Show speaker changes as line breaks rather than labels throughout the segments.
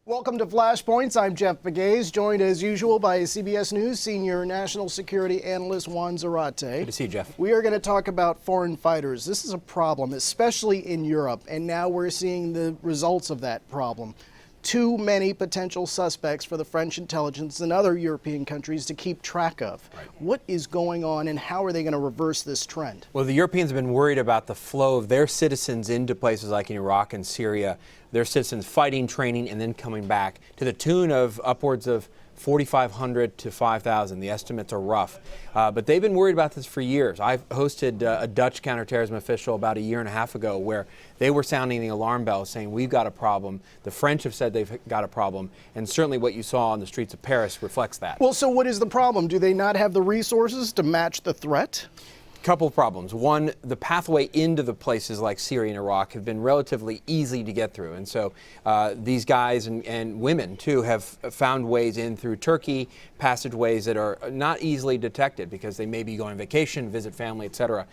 Welcome to Flashpoints. I'm Jeff Pegues, joined as usual by CBS News Senior National Security Analyst Juan Zarate.
Good to see you, Jeff.
We are going to talk about foreign fighters. This is a problem, especially in Europe, and now we're seeing the results of that problem. Too many potential suspects for the French intelligence and other European countries to keep track of.
Right.
What is going on, and how are they going to reverse this trend?
Well, the Europeans have been worried about the flow of their citizens into places like in Iraq and Syria, their citizens fighting, training, and then coming back to the tune of upwards of 4,500 to 5,000. The estimates are rough. But they've been worried about this for years. I've hosted a Dutch counterterrorism official about a year and a half ago where they were sounding the alarm bell saying, we've got a problem. The French have said they've got a problem. And certainly what you saw on the streets of Paris reflects that.
Well, so what is the problem? Do they not have the resources to match the threat?
Couple of problems. One, the pathway into the places like Syria and Iraq have been relatively easy to get through. And so these guys and women, too, have found ways in through Turkey, passageways that are not easily detected because they may be going on vacation, visit family, etc.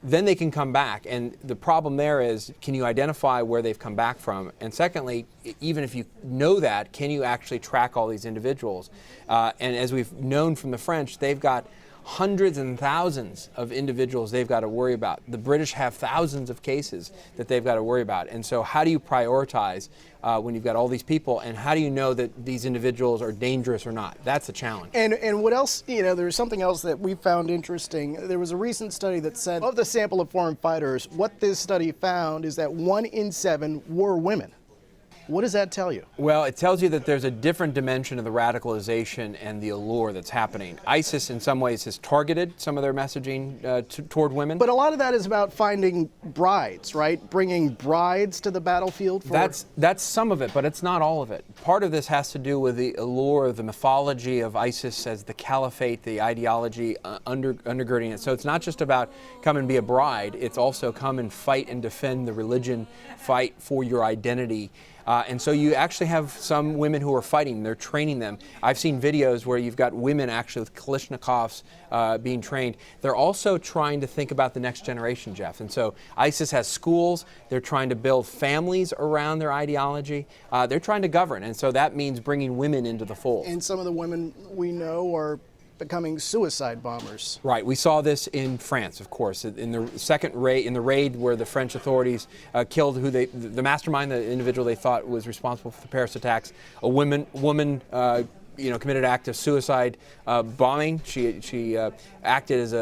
Then they can come back. And the problem there is, can you identify where they've come back from? And secondly, even if you know that, can you actually track all these individuals? And as we've known from the French, they've got hundreds and thousands of individuals they've got to worry about. The British have thousands of cases that they've got to worry about. And so how do you prioritize when you've got all these people, and how do you know that these individuals are dangerous or not? That's a challenge.
And what else, there's something else that we found interesting. There was a recent study that said of the sample of foreign fighters, what this study found is that 1 in 7 were women. What does that tell you?
Well, it tells you that there's a different dimension of the radicalization and the allure that's happening. ISIS, in some ways, has targeted some of their messaging toward women.
But a lot of that is about finding brides, right? Bringing brides to the battlefield.
That's some of it, but it's not all of it. Part of this has to do with the allure, the mythology of ISIS as the caliphate, the ideology undergirding it. So it's not just about come and be a bride. It's also come and fight and defend the religion, fight for your identity. And so you actually have some women who are fighting. They're training them. I've seen videos where you've got women actually with Kalashnikovs being trained. They're also trying to think about the next generation, Jeff. And so ISIS has schools. They're trying to build families around their ideology. They're trying to govern. And so that means bringing women into the fold.
And some of the women we know are becoming suicide bombers.
Right. We saw this in France, of course, in the second raid, in the raid where the French authorities killed the mastermind, the individual they thought was responsible for the Paris attacks. A woman committed an act of suicide bombing. She acted as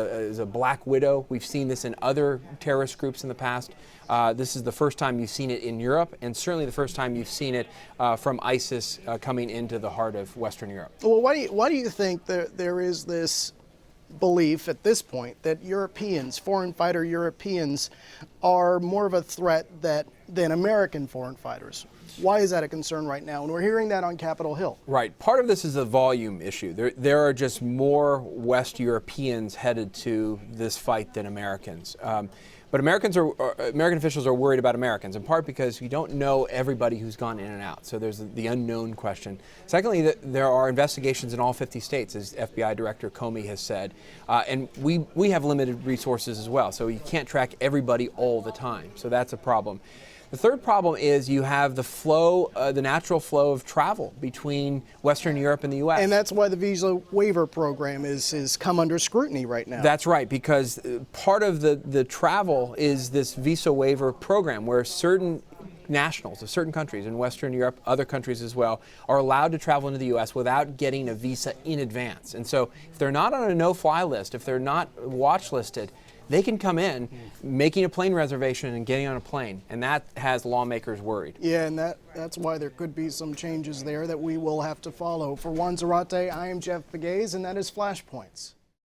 a black widow. We've seen this in other terrorist groups in the past. This is the first time you've seen it in Europe, and certainly the first time you've seen it from ISIS coming into the heart of Western Europe.
Well, why do you think there is this belief at this point that Europeans, foreign fighter Europeans, are more of a threat than American foreign fighters? Why is that a concern right now? And we're hearing that on Capitol Hill.
Right. Part of this is a volume issue. There are just more West Europeans headed to this fight than Americans. But American officials are worried about Americans, in part because you don't know everybody who's gone in and out. So there's the unknown question. Secondly, there are investigations in all 50 states, as FBI Director Comey has said. And we have limited resources as well, so you can't track everybody all the time. So that's a problem. The third problem is you have the flow, the natural flow of travel between Western Europe and the U.S.
And that's why the visa waiver program is come under scrutiny right now.
That's right, because part of the travel is this visa waiver program where certain nationals of certain countries in Western Europe, other countries as well, are allowed to travel into the U.S. without getting a visa in advance. And so if they're not on a no-fly list, if they're not watch listed, they can come in making a plane reservation and getting on a plane, and that has lawmakers worried.
Yeah, and that's why there could be some changes there that we will have to follow. For Juan Zarate, I am Jeff Pegues, and that is Flashpoints.